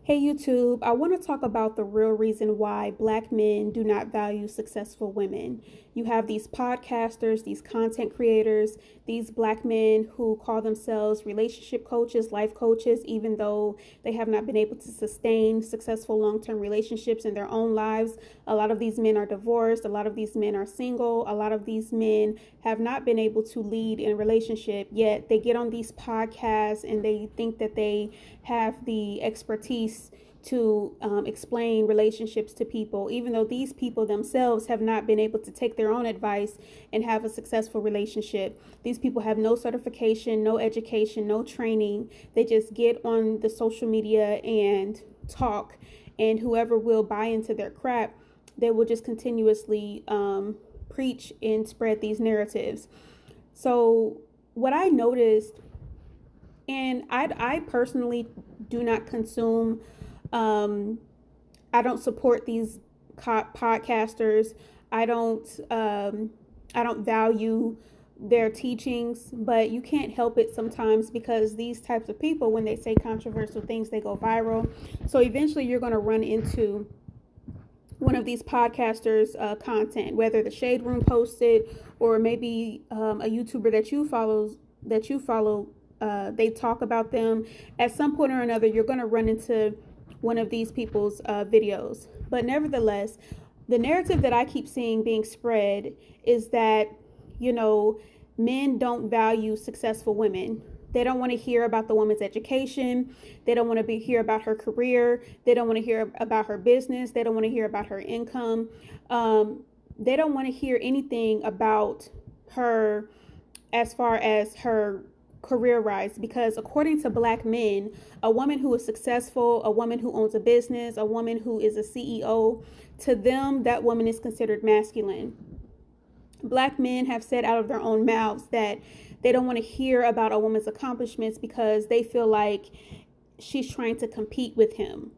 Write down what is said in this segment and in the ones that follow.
Hey YouTube, I want to talk about the real reason why Black men do not value successful women. You have these podcasters, these content creators, these Black men who call themselves relationship coaches, life coaches, even though they have not been able to sustain successful long-term relationships in their own lives. A lot of these men are divorced, a lot of these men are single, a lot of these men have not been able to lead in a relationship, yet they get on these podcasts and they think that they have the expertise to explain relationships to people, even though these people themselves have not been able to take their own advice and have a successful relationship. These people have no certification, no education, no training. They just get on the social media and talk, and whoever will buy into their crap, they will just continuously preach and spread these narratives. So, what I noticed, and I personally do not consume, I don't support these podcasters. I don't, I don't value their teachings, but you can't help it sometimes because these types of people, when they say controversial things, they go viral. So eventually you're going to run into one of these podcasters' content, whether the Shade Room posted or maybe a YouTuber that you follow. They talk about them. At some point or another, you're going to run into one of these people's videos. But nevertheless, the narrative that I keep seeing being spread is that, you know, men don't value successful women. They don't want to hear about the woman's education. They don't want to hear about her career. They don't want to hear about her business. They don't want to hear about her income. They don't want to hear anything about her as far as her career rise, because according to Black men, a woman who is successful, a woman who owns a business, a woman who is a CEO, to them, that woman is considered masculine. Black men have said out of their own mouths that they don't want to hear about a woman's accomplishments because they feel like she's trying to compete with him.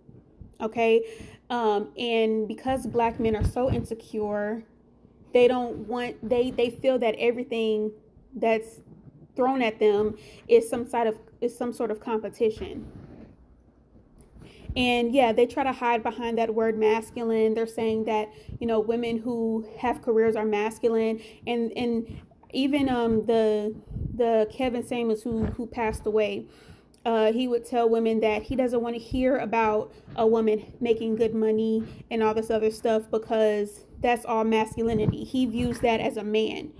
Okay. And because Black men are so insecure, they don't want, they feel that everything that's thrown at them is some sort of competition. And yeah, they try to hide behind that word masculine. They're saying that, you know, women who have careers are masculine. And even the Kevin Samuels who passed away, he would tell women that he doesn't want to hear about a woman making good money and all this other stuff because that's all masculinity. He views that as a man.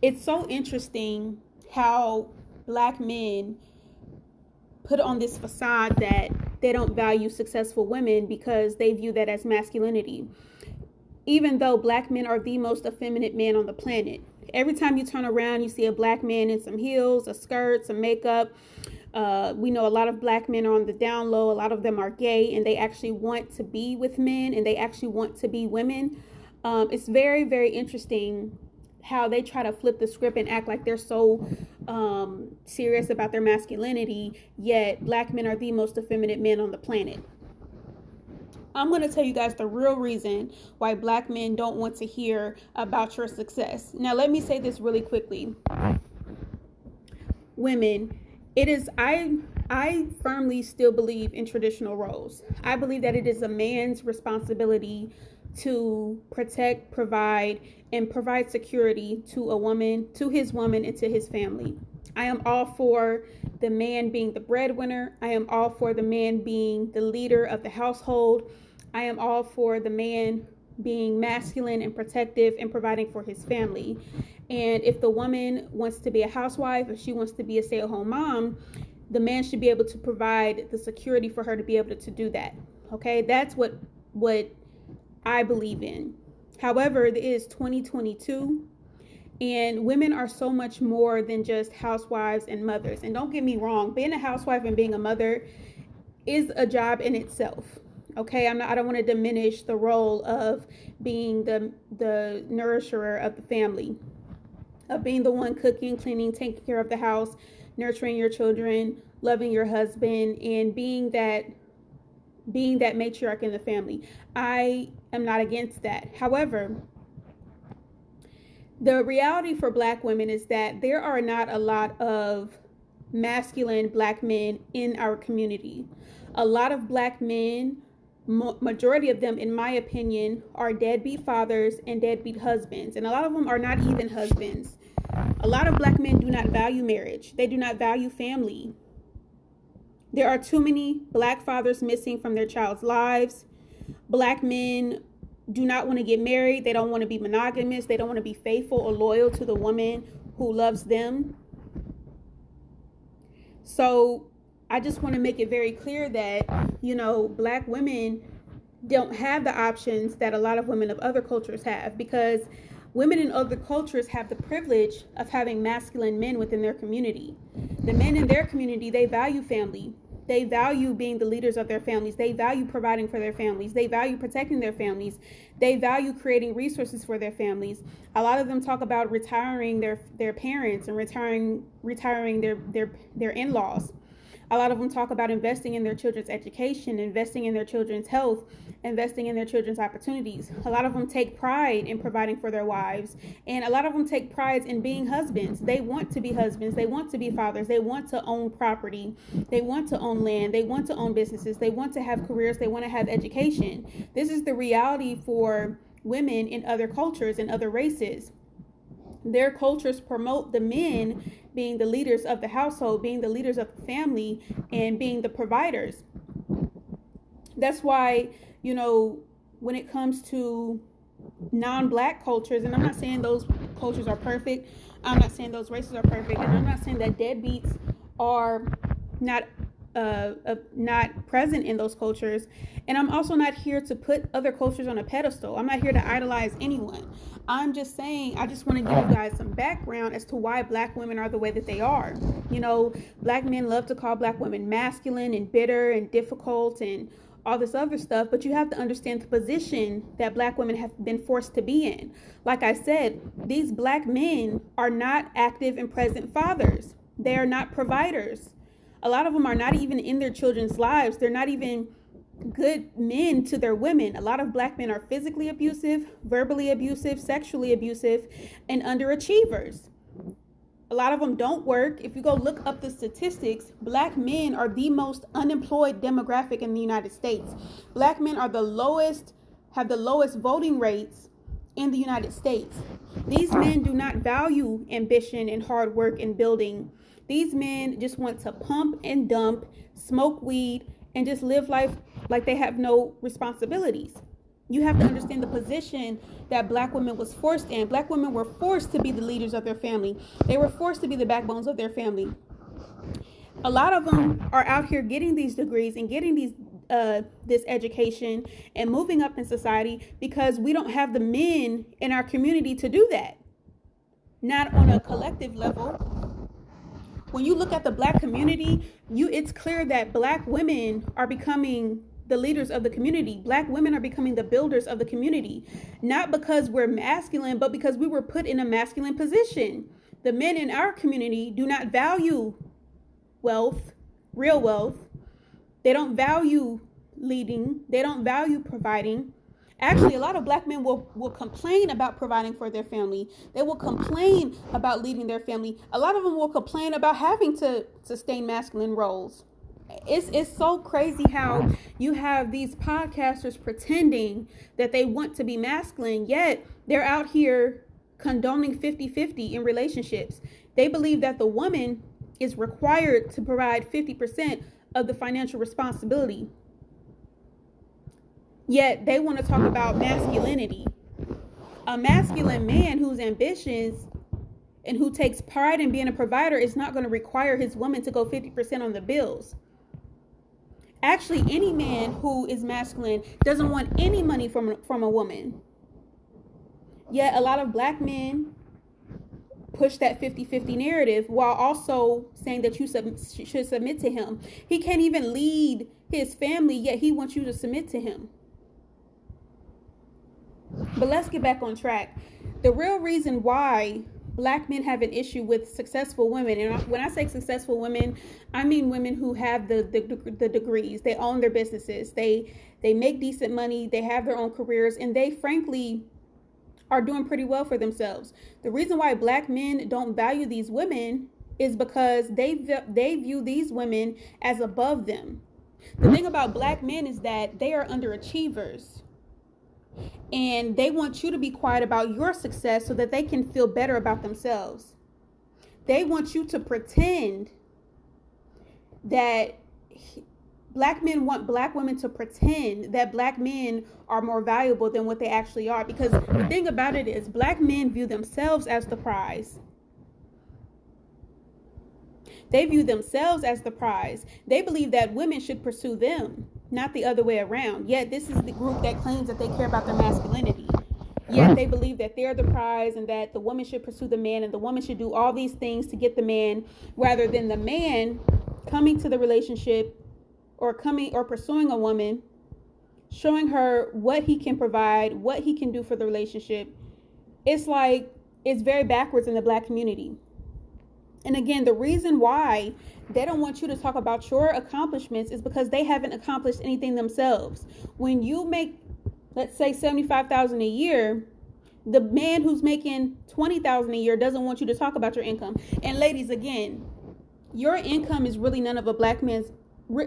It's so interesting how Black men put on this facade that they don't value successful women because they view that as masculinity, even though Black men are the most effeminate men on the planet. Every time you turn around, you see a Black man in some heels, a skirt, some makeup. We know a lot of Black men are on the down low. A lot of them are gay, and they actually want to be with men, and they actually want to be women. It's very, very interesting how they try to flip the script and act like they're so serious about their masculinity, yet Black men are the most effeminate men on the planet. I'm going to tell you guys the real reason why Black men don't want to hear about your success. Now, let me say this really quickly. Women, I firmly still believe in traditional roles. I believe that it is a man's responsibility to protect, provide, and provide security to a woman, to his woman, and to his family. I am all for the man being the breadwinner. I am all for the man being the leader of the household. I am all for the man being masculine and protective and providing for his family. And if the woman wants to be a housewife, if she wants to be a stay-at-home mom, the man should be able to provide the security for her to be able to do that. Okay, that's what I believe in. However, it is 2022, and women are so much more than just housewives and mothers. And don't get me wrong, being a housewife and being a mother is a job in itself. Okay, I don't want to diminish the role of being the nourisher of the family, of being the one cooking, cleaning, taking care of the house, nurturing your children, loving your husband, and being that matriarch in the family. I am not against that. However, the reality for Black women is that there are not a lot of masculine black men in our community. A lot of black men, majority of them, in my opinion, are deadbeat fathers and deadbeat husbands. And a lot of them are not even husbands. A lot of black men do not value marriage. They do not value family. There are too many black fathers missing from their child's lives. Black men do not want to get married. They don't want to be monogamous. They don't want to be faithful or loyal to the woman who loves them. So I just want to make it very clear that, black women don't have the options that a lot of women of other cultures have, because women in other cultures have the privilege of having masculine men within their community. The men in their community, they value family. They value being the leaders of their families. They value providing for their families. They value protecting their families. They value creating resources for their families. A lot of them talk about retiring their parents and retiring their in-laws. A lot of them talk about investing in their children's education, investing in their children's health, investing in their children's opportunities. A lot of them take pride in providing for their wives, and a lot of them take pride in being husbands. They want to be husbands. They want to be fathers. They want to own property. They want to own land. They want to own businesses. They want to have careers. They want to have education. This is the reality for women in other cultures and other races. Their cultures promote the men being the leaders of the household, being the leaders of the family, and being the providers. That's why, when it comes to non-black cultures, and I'm not saying those cultures are perfect, I'm not saying those races are perfect, and I'm not saying that deadbeats are not present in those cultures. And I'm also not here to put other cultures on a pedestal. I'm not here to idolize anyone. I'm just saying, I just want to give you guys some background as to why black women are the way that they are. Black men love to call black women masculine and bitter and difficult and all this other stuff, but you have to understand the position that black women have been forced to be in. Like I said, these black men are not active and present fathers. They are not providers. A lot of them are not even in their children's lives. They're not even good men to their women. A lot of black men are physically abusive, verbally abusive, sexually abusive, and underachievers. A lot of them don't work. If you go look up the statistics, black men are the most unemployed demographic in the United States. Black men are have the lowest voting rates in the United States. These men do not value ambition and hard work and building. These men just want to pump and dump, smoke weed, and just live life like they have no responsibilities. You have to understand the position that black women was forced in. Black women were forced to be the leaders of their family. They were forced to be the backbones of their family. A lot of them are out here getting these degrees and getting this education and moving up in society because we don't have the men in our community to do that. Not on a collective level. When you look at the black community, it's clear that black women are becoming the leaders of the community. Black women are becoming the builders of the community, not because we're masculine, but because we were put in a masculine position. The men in our community do not value wealth, real wealth. They don't value leading. They don't value providing. Actually, a lot of black men will complain about providing for their family. They will complain about leading their family. A lot of them will complain about having to sustain masculine roles. It's so crazy how you have these podcasters pretending that they want to be masculine, yet they're out here condoning 50-50 in relationships. They believe that the woman is required to provide 50% of the financial responsibility. Yet they want to talk about masculinity. A masculine man who's ambitious and who takes pride in being a provider is not going to require his woman to go 50% on the bills. Actually, any man who is masculine doesn't want any money from a woman. Yet a lot of black men push that 50-50 narrative while also saying that you should submit to him. He can't even lead his family, yet he wants you to submit to him. But let's get back on track. The real reason why black men have an issue with successful women, and when I say successful women, I mean women who have the degrees. They own their businesses. They make decent money. They have their own careers, and they frankly are doing pretty well for themselves. The reason why black men don't value these women is because they view these women as above them. The thing about black men is that they are underachievers, and they want you to be quiet about your success so that they can feel better about themselves. They want you to pretend that black men want black women to pretend that black men are more valuable than what they actually are. Because the thing about it is, black men view themselves as the prize. They view themselves as the prize. They believe that women should pursue them, not the other way around. Yet this is the group that claims that they care about their masculinity. Yet they believe that they're the prize and that the woman should pursue the man and the woman should do all these things to get the man, rather than the man coming to the relationship or pursuing a woman, showing her what he can provide, what he can do for the relationship. It's very backwards in the black community. And again, the reason why they don't want you to talk about your accomplishments is because they haven't accomplished anything themselves. When you make, let's say, $75,000 a year, the man who's making $20,000 a year doesn't want you to talk about your income. And ladies, again, your income is really none of a black man's.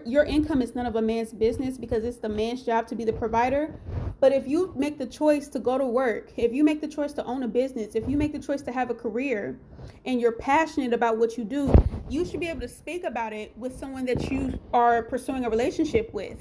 Your income is none of a man's business, because it's the man's job to be the provider. But if you make the choice to go to work, if you make the choice to own a business, if you make the choice to have a career, and you're passionate about what you do, you should be able to speak about it with someone that you are pursuing a relationship with.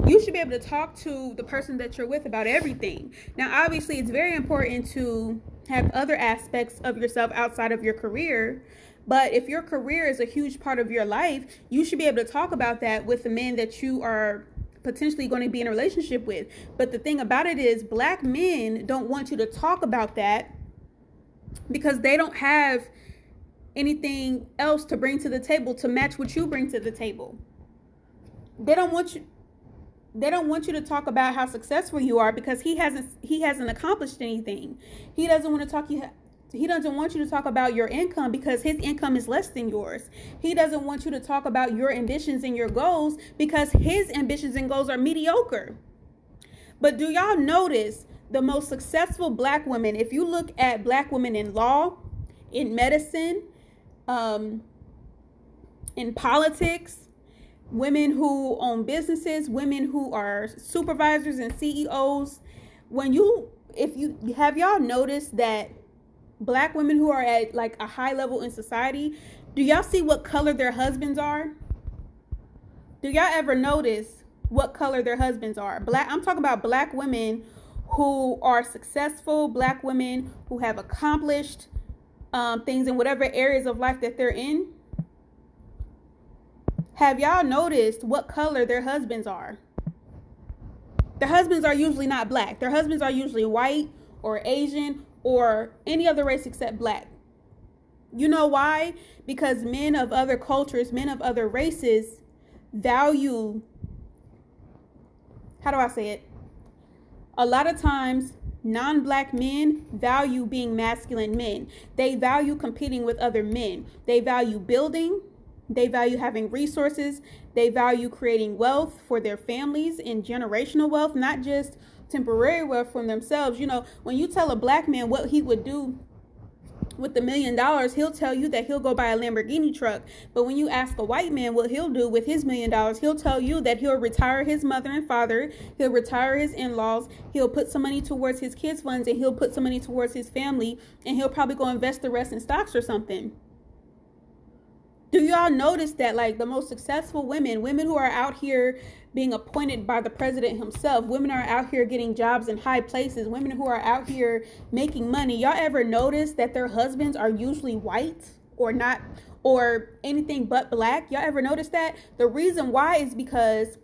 You should be able to talk to the person that you're with about everything. Now, obviously, it's very important to have other aspects of yourself outside of your career. But if your career is a huge part of your life, you should be able to talk about that with the man that you are potentially going to be in a relationship with. But the thing about it is, black men don't want you to talk about that because they don't have anything else to bring to the table to match what you bring to the table. They don't want you to talk about how successful you are because he hasn't accomplished anything. He doesn't want you to talk about your income because his income is less than yours. He doesn't want you to talk about your ambitions and your goals because his ambitions and goals are mediocre. But do y'all notice the most successful black women, if you look at black women in law, in medicine, in politics, women who own businesses, women who are supervisors and CEOs, have y'all noticed that black women who are at like a high level in society, do y'all see what color their husbands are? Do y'all ever notice what color their husbands are? I'm talking about black women who are successful, black women who have accomplished things in whatever areas of life that they're in. Have y'all noticed what color their husbands are? Their husbands are usually not black. Their husbands are usually white or Asian or any other race except black. You know why? Because men of other cultures, men of other races value, how do I say it? A lot of times, non-black men value being masculine men. They value competing with other men. They value building. They value having resources. They value creating wealth for their families and generational wealth, not just temporary wealth from themselves. You know, when you tell a black man what he would do with the $1 million, he'll tell you that he'll go buy a Lamborghini truck. But when you ask a white man what he'll do with his $1 million, he'll tell you that he'll retire his mother and father, he'll retire his in-laws, he'll put some money towards his kids' funds, and he'll put some money towards his family, and he'll probably go invest the rest in stocks or something. Do y'all notice that like the most successful women who are out here being appointed by the president himself, women are out here getting jobs in high places, women who are out here making money, y'all ever notice that their husbands are usually white or not, or anything but black? Y'all ever notice that? The reason why is because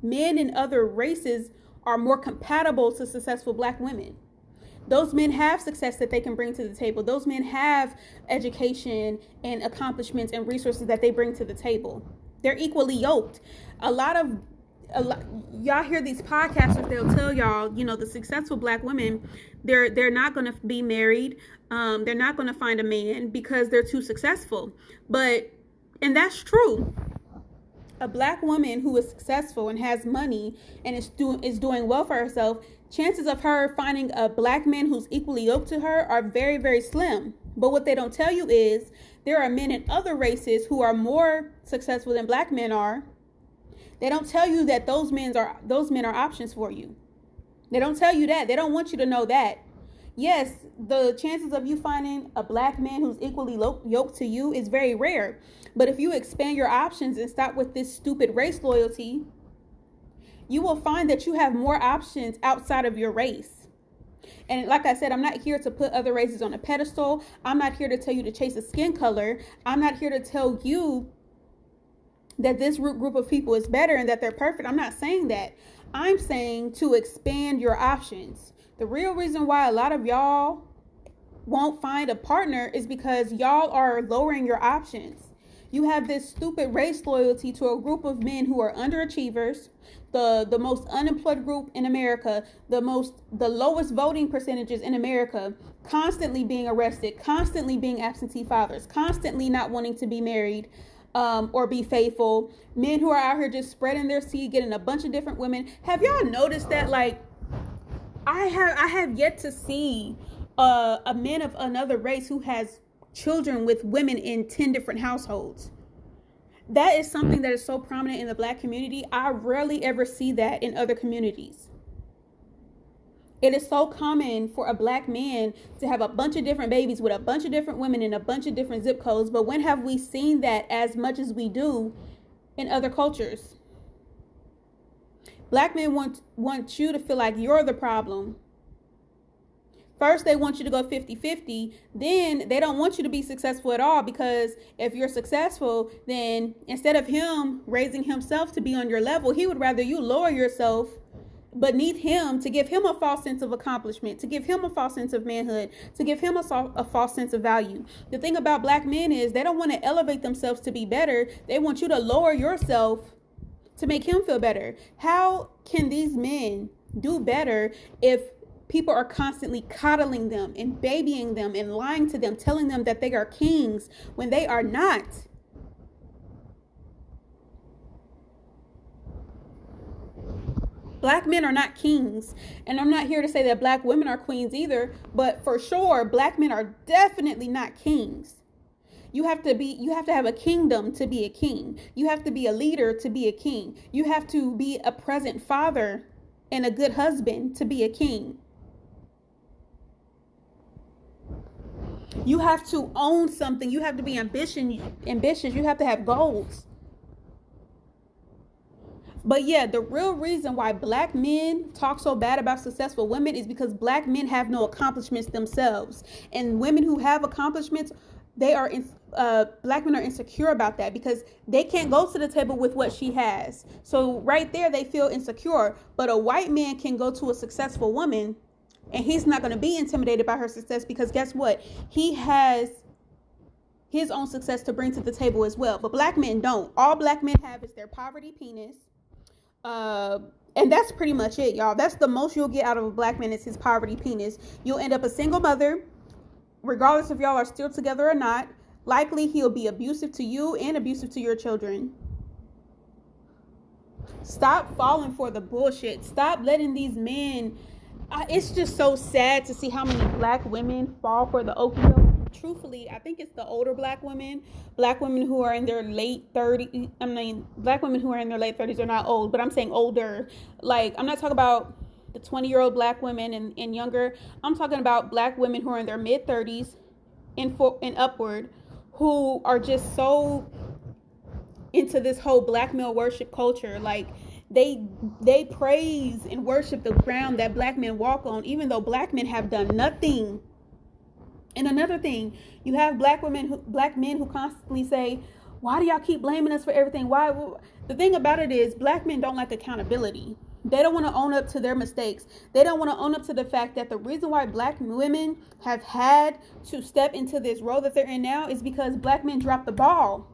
men in other races are more compatible to successful black women. Those men have success that they can bring to the table. Those men have education and accomplishments and resources that they bring to the table. They're equally yoked. A lot y'all hear these podcasters, they'll tell y'all, you know, the successful black women, they're not going to be married. They're not going to find a man because they're too successful. And that's true. A black woman who is successful and has money and is doing well for herself, chances of her finding a black man who's equally yoked to her are very, very slim. But what they don't tell you is there are men in other races who are more successful than black men are. They don't tell you that those men are options for you. They don't tell you that. They don't want you to know that. Yes, the chances of you finding a black man who's equally yoked to you is very rare. But if you expand your options and stop with this stupid race loyalty, you will find that you have more options outside of your race. And like I said, I'm not here to put other races on a pedestal. I'm not here to tell you to chase a skin color. I'm not here to tell you that this group of people is better and that they're perfect. I'm not saying that. I'm saying to expand your options. The real reason why a lot of y'all won't find a partner is because y'all are lowering your options. You have this stupid race loyalty to a group of men who are underachievers, the most unemployed group in America, the lowest voting percentages in America, constantly being arrested, constantly being absentee fathers, constantly not wanting to be married or be faithful, men who are out here just spreading their seed, getting a bunch of different women. Have y'all noticed that? Like, I have yet to see a man of another race who has children with women in 10 different households. That is something that is so prominent in the black community. I rarely ever see that in other communities. It is so common for a black man to have a bunch of different babies with a bunch of different women in a bunch of different zip codes. But when have we seen that as much as we do in other cultures? Black men want you to feel like you're the problem. First, they want you to go 50-50. Then they don't want you to be successful at all, because if you're successful, then instead of him raising himself to be on your level, he would rather you lower yourself beneath him to give him a false sense of accomplishment, to give him a false sense of manhood, to give him a false sense of value. The thing about black men is they don't want to elevate themselves to be better. They want you to lower yourself to make him feel better. How can these men do better if people are constantly coddling them and babying them and lying to them, telling them that they are kings when they are not? Black men are not kings. And I'm not here to say that black women are queens either, but for sure, black men are definitely not kings. You have to have a kingdom to be a king. You have to be a leader to be a king. You have to be a present father and a good husband to be a king. You have to own something. You have to be ambitious. You have to have goals. But yeah, the real reason why black men talk so bad about successful women is because black men have no accomplishments themselves. And women who have accomplishments, black men are insecure about that because they can't go to the table with what she has. So right there, they feel insecure. But a white man can go to a successful woman and he's not going to be intimidated by her success, because guess what? He has his own success to bring to the table as well. But black men don't. All black men have is their poverty penis. And that's pretty much it, y'all. That's the most you'll get out of a black man is his poverty penis. You'll end up a single mother, regardless if y'all are still together or not. Likely he'll be abusive to you and abusive to your children. Stop falling for the bullshit. Stop letting these men. It's just so sad to see how many black women fall for the okie doke. Truthfully, I think it's the older black women who are in their late 30s. I mean, black women who are in their late 30s are not old, but I'm saying older. Like, I'm not talking about the 20-year-old black women and younger. I'm talking about black women who are in their mid 30s and upward, who are just so into this whole black male worship culture. Like, they praise and worship the ground that black men walk on, even though black men have done nothing. And another thing, you have black men who constantly say, why do y'all keep blaming us for everything? Why? The thing about it is, black men don't like accountability. They don't want to own up to their mistakes. They don't want to own up to the fact that the reason why black women have had to step into this role that they're in now is because black men dropped the ball.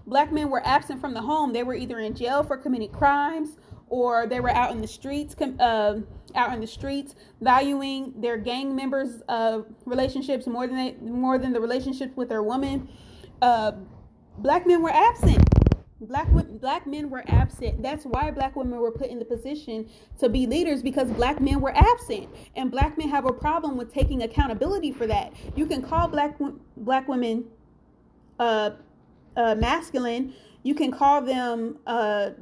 Black men were absent from the home. They were either in jail for committing crimes, or they were out in the streets, valuing their gang members' relationships more than the relationships with their woman. Black men were absent. Black men were absent. That's why black women were put in the position to be leaders, because black men were absent, and black men have a problem with taking accountability for that. You can call black women masculine. You can call them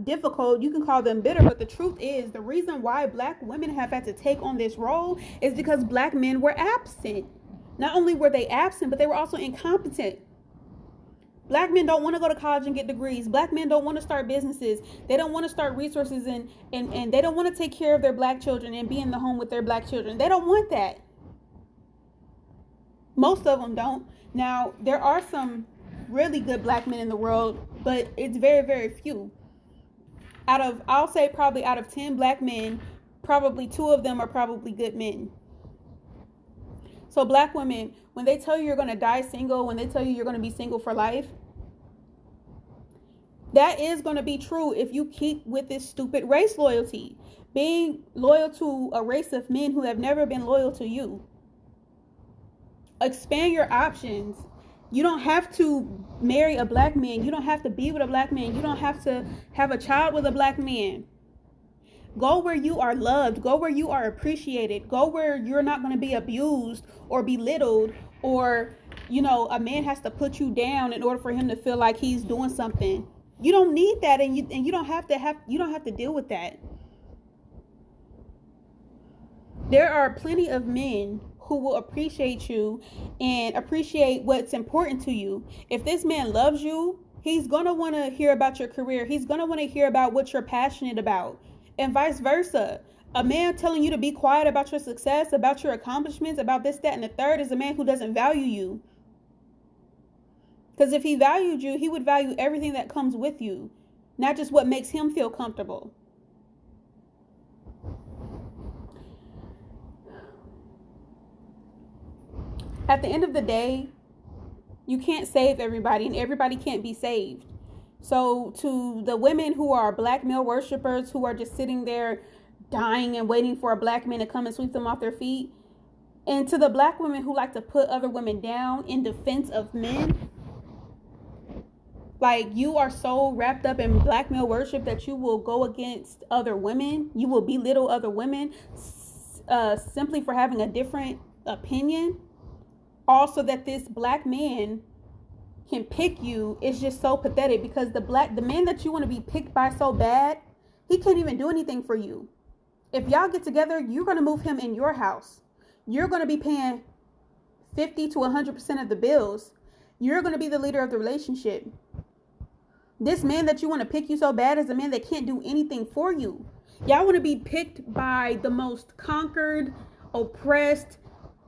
difficult. You can call them bitter. But the truth is, the reason why black women have had to take on this role is because black men were absent. Not only were they absent, but they were also incompetent. Black men don't want to go to college and get degrees. Black men don't want to start businesses. They don't want to start resources, and they don't want to take care of their black children and be in the home with their black children. They don't want that. Most of them don't. Now, there are some really good black men in the world, but it's very, very few. I'll say probably out of 10 black men, probably 2 of them are probably good men. So black women, when they tell you you're going to die single, when they tell you you're going to be single for life, that is going to be true if you keep with this stupid race loyalty. Being loyal to a race of men who have never been loyal to you. Expand your options. You don't have to marry a black man. You don't have to be with a black man. You don't have to have a child with a black man. Go where you are loved. Go where you are appreciated. Go where you're not going to be abused or belittled, or, a man has to put you down in order for him to feel like he's doing something. You don't need that, and you don't have to deal with that. There are plenty of men who will appreciate you and appreciate what's important to you. If this man loves you, he's going to want to hear about your career. He's going to want to hear about what you're passionate about. And vice versa. A man telling you to be quiet about your success, about your accomplishments, about this, that, and the third is a man who doesn't value you. Because if he valued you, he would value everything that comes with you, not just what makes him feel comfortable. At the end of the day, you can't save everybody, and everybody can't be saved. So to the women who are black male worshipers, who are just sitting there dying and waiting for a black man to come and sweep them off their feet, and to the black women who like to put other women down in defense of men, like, you are so wrapped up in black male worship that you will go against other women. You will belittle other women simply for having a different opinion. Also, that this black man can pick you is just so pathetic, because the man that you want to be picked by so bad, he can't even do anything for you. If y'all get together, you're going to move him in your house. You're going to be paying 50 to 100% of the bills. You're going to be the leader of the relationship. This man that you want to pick you so bad is a man that can't do anything for you. Y'all want to be picked by the most conquered, oppressed,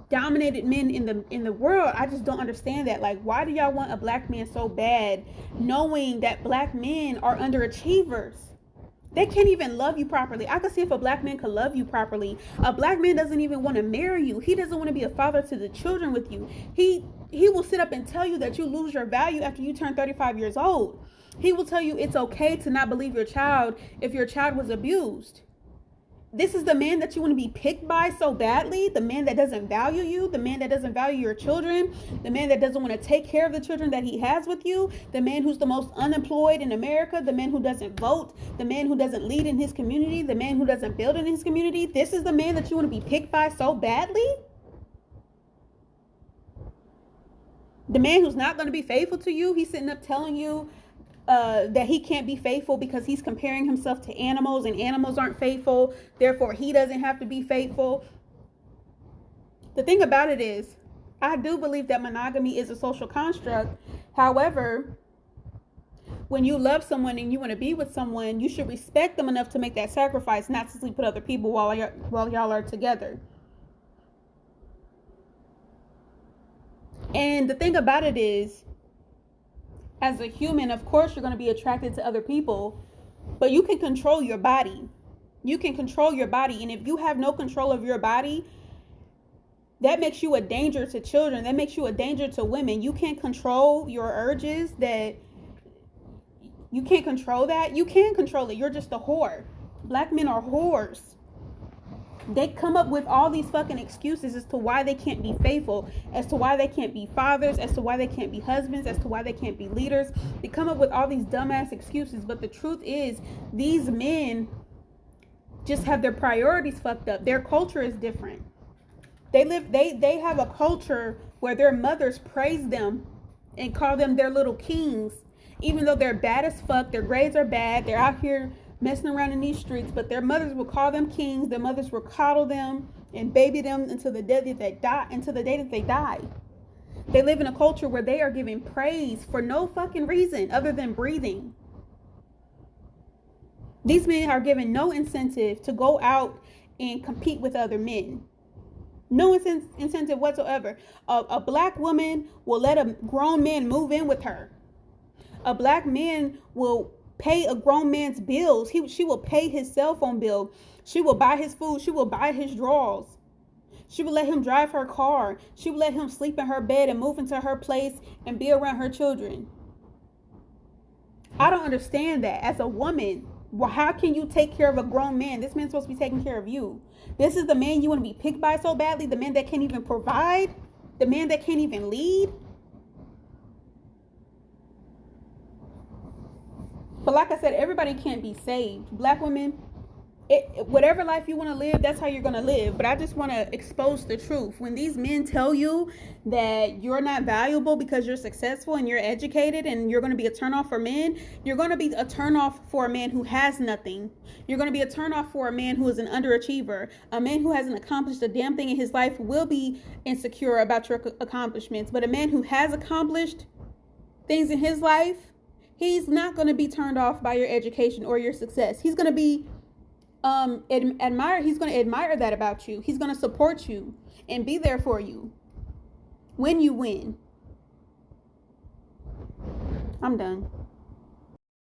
dominated men in the world. I just don't understand that. Like, why do y'all want a black man so bad, knowing that black men are underachievers? They can't even love you properly. I could see if a black man could love you properly. A black man doesn't even want to marry you. He doesn't want to be a father to the children with you. He will sit up and tell you that you lose your value after you turn 35 years old. He will tell you it's okay to not believe your child if your child was abused. This is the man that you want to be picked by so badly. The man that doesn't value you. The man that doesn't value your children. The man that doesn't want to take care of the children that he has with you. The man who's the most unemployed in America. The man who doesn't vote. The man who doesn't lead in his community. The man who doesn't build in his community. This is the man that you want to be picked by so badly. The man who's not going to be faithful to you. He's sitting up telling you that he can't be faithful because he's comparing himself to animals, and animals aren't faithful, therefore he doesn't have to be faithful. The thing about it is, I do believe that monogamy is a social construct. However, when you love someone and you want to be with someone, you should respect them enough to make that sacrifice, not to sleep with other people while y'all are together. And the thing about it is, as a human, of course, you're going to be attracted to other people, but you can control your body. You can control your body. And if you have no control of your body, that makes you a danger to children. That makes you a danger to women. You can't control your urges. You can't control that. You can control it. You're just a whore. Black men are whores. They come up with all these fucking excuses as to why they can't be faithful, as to why they can't be fathers, as to why they can't be husbands, as to why they can't be leaders. They come up with all these dumbass excuses, but the truth is, these men just have their priorities fucked up. Their culture is different. They have a culture where their mothers praise them and call them their little kings, even though they're bad as fuck, their grades are bad, they're out here messing around in these streets, but their mothers will call them kings. Their mothers will coddle them and baby them until the day that they die. They live in a culture where they are giving praise for no fucking reason other than breathing. These men are given no incentive to go out and compete with other men. No incentive whatsoever. A black woman will let a grown man move in with her. A black man will pay a grown man's bills. She will pay his cell phone bill. She will buy his food. She will buy his drawers. She will let him drive her car. She will let him sleep in her bed and move into her place and be around her children. I don't understand that. As a woman, well, how can you take care of a grown man? This man's supposed to be taking care of you. This is the man you want to be picked by so badly. The man that can't even provide. The man that can't even lead. But like I said, everybody can't be saved. Black women, whatever life you want to live, that's how you're going to live. But I just want to expose the truth. When these men tell you that you're not valuable because you're successful and you're educated and you're going to be a turnoff for men, you're going to be a turnoff for a man who has nothing. You're going to be a turnoff for a man who is an underachiever. A man who hasn't accomplished a damn thing in his life will be insecure about your accomplishments. But a man who has accomplished things in his life, he's not going to be turned off by your education or your success. He's going to be he's going to admire that about you. He's going to support you and be there for you when you win. I'm done.